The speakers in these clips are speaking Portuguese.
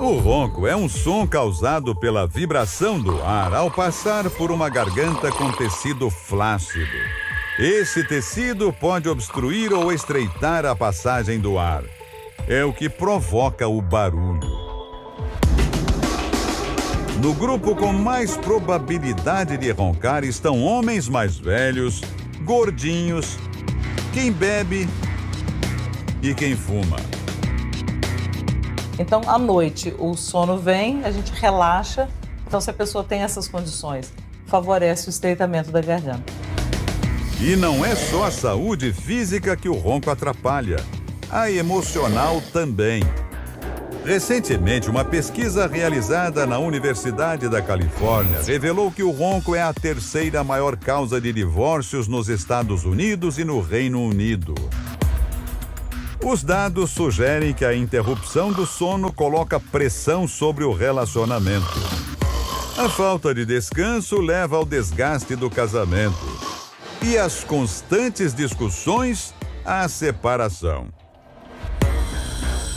O ronco é um som causado pela vibração do ar ao passar por uma garganta com tecido flácido. Esse tecido pode obstruir ou estreitar a passagem do ar. É o que provoca o barulho. No grupo com mais probabilidade de roncar estão homens mais velhos, gordinhos, quem bebe e quem fuma. Então, à noite, o sono vem, a gente relaxa. Então, se a pessoa tem essas condições, favorece o estreitamento da garganta. E não é só a saúde física que o ronco atrapalha. A emocional também. Recentemente, uma pesquisa realizada na Universidade da Califórnia revelou que o ronco é a terceira maior causa de divórcios nos Estados Unidos e no Reino Unido. Os dados sugerem que a interrupção do sono coloca pressão sobre o relacionamento. A falta de descanso leva ao desgaste do casamento. E as constantes discussões à separação.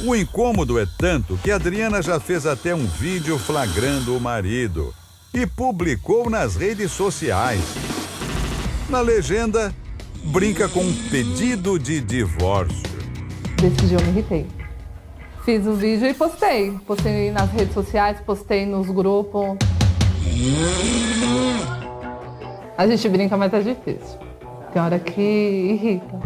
O incômodo é tanto que Adriana já fez até um vídeo flagrando o marido e publicou nas redes sociais. Na legenda, brinca com um pedido de divórcio. Desse dia eu me irritei. Fiz o vídeo e postei. Postei nas redes sociais, postei nos grupos. A gente brinca, mas é difícil. Tem hora que irrita.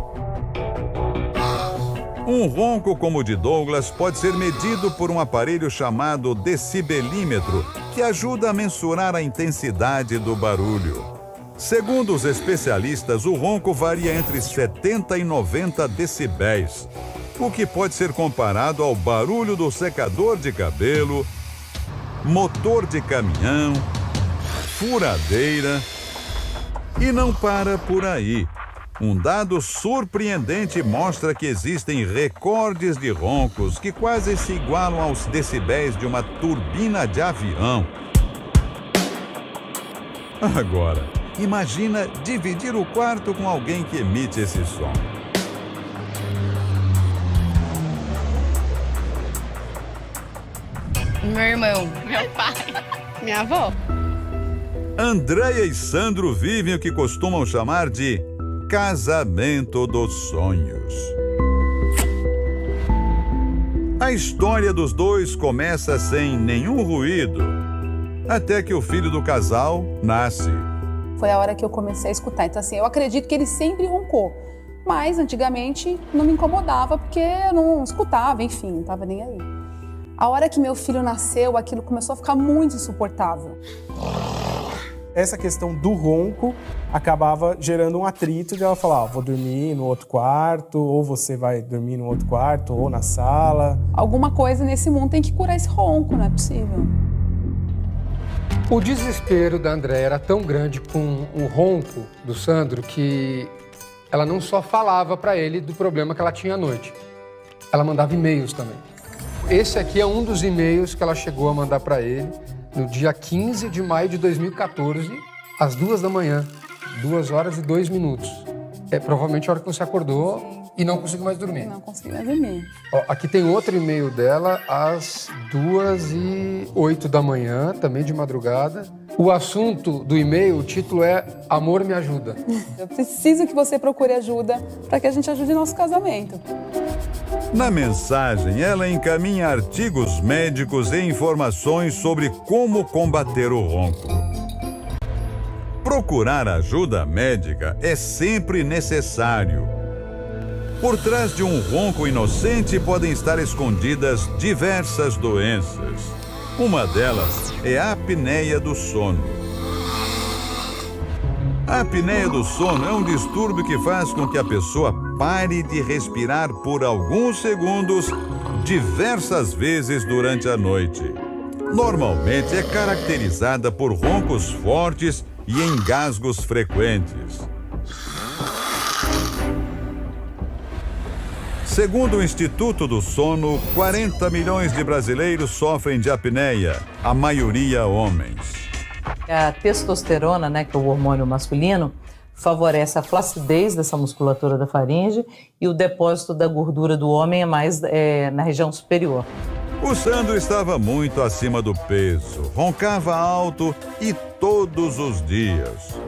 Um ronco como o de Douglas pode ser medido por um aparelho chamado decibelímetro, que ajuda a mensurar a intensidade do barulho. Segundo os especialistas, o ronco varia entre 70 e 90 decibéis. O que pode ser comparado ao barulho do secador de cabelo, motor de caminhão, furadeira. E não para por aí. Um dado surpreendente mostra que existem recordes de roncos que quase se igualam aos decibéis de uma turbina de avião. Agora, imagina dividir o quarto com alguém que emite esse som. Meu irmão, meu pai, minha avó. Andréia e Sandro vivem o que costumam chamar de casamento dos sonhos. A história dos dois começa sem nenhum ruído, até que o filho do casal nasce. Foi a hora que eu comecei a escutar. Então, assim, eu acredito que ele sempre roncou. Mas, antigamente, não me incomodava, porque eu não escutava, enfim, não estava nem aí. A hora que meu filho nasceu, aquilo começou a ficar muito insuportável. Essa questão do ronco acabava gerando um atrito de ela falar, vou dormir no outro quarto, ou você vai dormir no outro quarto, ou na sala. Alguma coisa nesse mundo tem que curar esse ronco, não é possível. O desespero da Andréia era tão grande com o ronco do Sandro que ela não só falava para ele do problema que ela tinha à noite, ela mandava e-mails também. Esse aqui é um dos e-mails que ela chegou a mandar para ele no dia 15 de maio de 2014, às 2 da manhã, 2 horas e 2 minutos. É provavelmente a hora que você acordou e não conseguiu mais dormir. Não consegui mais dormir. Ó, aqui tem outro e-mail dela, às 2h08 da manhã, também de madrugada. O assunto do e-mail, o título é Amor me ajuda. Eu preciso que você procure ajuda para que a gente ajude nosso casamento. Na mensagem, ela encaminha artigos médicos e informações sobre como combater o ronco. Procurar ajuda médica é sempre necessário. Por trás de um ronco inocente podem estar escondidas diversas doenças. Uma delas é a apneia do sono. A apneia do sono é um distúrbio que faz com que a pessoa pare de respirar por alguns segundos, diversas vezes durante a noite. Normalmente é caracterizada por roncos fortes e engasgos frequentes. Segundo o Instituto do Sono, 40 milhões de brasileiros sofrem de apneia, a maioria homens. A testosterona, né, que é o hormônio masculino, favorece a flacidez dessa musculatura da faringe e o depósito da gordura do homem é mais na região superior. O Sandro estava muito acima do peso, roncava alto e todos os dias.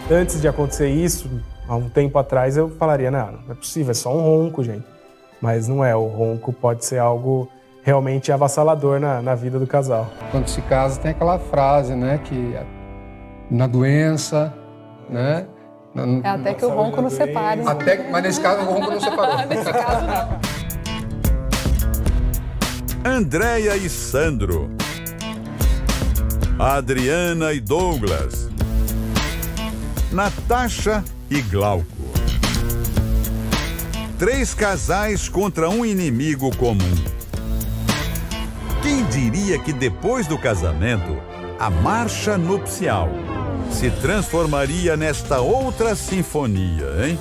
Antes de acontecer isso, há um tempo atrás eu falaria, não é possível, é só um ronco, gente. Mas não é, o ronco pode ser algo realmente avassalador na vida do casal. Quando se casa tem aquela frase, né, que na doença, né? É até que o ronco nos separe. Mas nesse caso o ronco não separou. Nesse caso, não. Andréia e Sandro. Adriana e Douglas. Natasha e Glauco. 3 casais contra um inimigo comum. Quem diria que depois do casamento, a marcha nupcial se transformaria nesta outra sinfonia, hein?